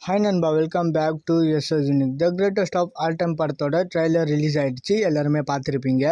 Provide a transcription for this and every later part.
Hi நண்பா, welcome back to SS Unique. The Greatest of All Time படத்தோட trailer release ஆயிடுச்சு. எல்லாருமே பார்த்துருப்பீங்க.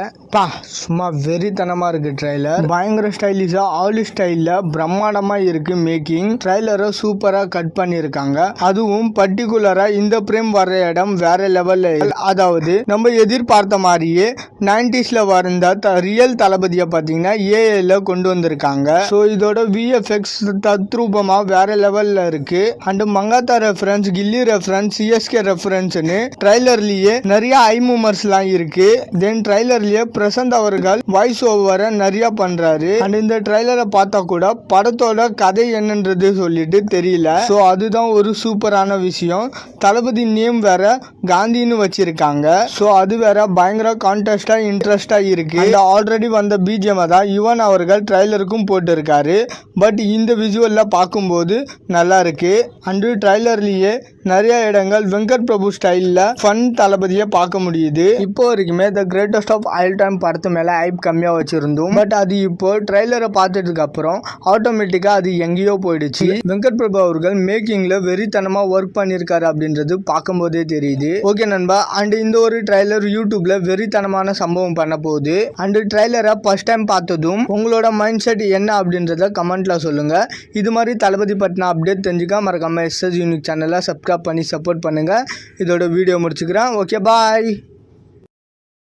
சும்மா வெறித்தனமாக இருக்குது ட்ரைலர். பயங்கர ஸ்டைலிஷாக ஆலி ஸ்டைலில் பிரம்மாண்டமாக இருக்குது மேக்கிங். ட்ரைலரை சூப்பராக கட் பண்ணியிருக்காங்க. அதுவும் பர்டிகுலராக இந்த பிரேம் வர்ற இடம் வேற லெவலில். அதாவது நம்ம எதிர்பார்த்த மாதிரியே 90s வந்த ரியல் தளபதியை பார்த்தீங்கன்னா ஏஐல கொண்டு வந்திருக்காங்க. ஸோ இதோட விஎஃப்எக்ஸ் தத்ரூபமாக வேற லெவலில் இருக்குது. And Mankatha reference, Ghilli reference, CSK ரெஃபரன்ஸ்னு ட்ரைலர்லயே நிறைய ஐ மூமெண்ட்ஸ்லாம் இருக்கு. தென் ட்ரைலர்லயே பிரசாந்த் அவர்கள் வாய்ஸ் ஓவரை நிறைய பண்றாரு. அண்ட் இந்த ட்ரைலரை பார்த்தா கூட படத்தோட கதை என்னன்றது சொல்லிட்டு தெரியல. ஸோ அதுதான் ஒரு சூப்பரான விஷயம். தளபதி நேம் வேற காந்தின்னு வச்சிருக்காங்க. ஸோ அது வேற பயங்கர கான்டெஸ்டா இன்ட்ரெஸ்டா இருக்கு. ஆல்ரெடி வந்த பிஜிஎம் தான் யுவன் அவர்கள் ட்ரைலருக்கும் போட்டிருக்காரு. பட் இந்த விஜுவல்ல பார்க்கும்போது நல்லா இருக்கு. அண்ட் ட்ரைலர்லயே நிறைய இடங்கள் வெங்கட் பிரபு ஸ்டைல்ல ஃபன் தளபதியை பார்க்க முடியுது. இப்போ வரைக்குமே The Greatest of All Time படத்து மேல ஹைப் கம்மியா வச்சிருந்தோம். பட் அது இப்போ ட்ரைலரை பார்த்ததுக்கு அப்புறம் ஆட்டோமேட்டிக்கா அது எங்கேயோ போயிடுச்சு. வெங்கட் பிரபு அவர்கள் மேக்கிங்ல வெறித்தனமா ஒர்க் பண்ணியிருக்காரு அப்படின்றது பார்க்கும்போதே தெரியுது. ஓகே நண்பா, அண்ட் இந்த ஒரு ட்ரைலர் யூடியூப்ல வெறித்தனமான சம்பவம் பண்ண போகுது. அண்ட் ட்ரைலரை ஃபர்ஸ்ட் டைம் பார்த்ததும் உங்களோட மைண்ட் செட் என்ன அப்படின்றத கமெண்ட்ல சொல்லுங்க. இது மாதிரி தளபதி பற்றின அப்டேட் தெரிஞ்சுக்க மறக்காம எஸ்எஸ் யூனிக் சேனலை சப்ஸ்கிரைப் பண்ணி சப்போர்ட் பண்ணுங்க. இதோட வீடியோ முடிச்சுக்கிறேன். ஓகே, பாய்.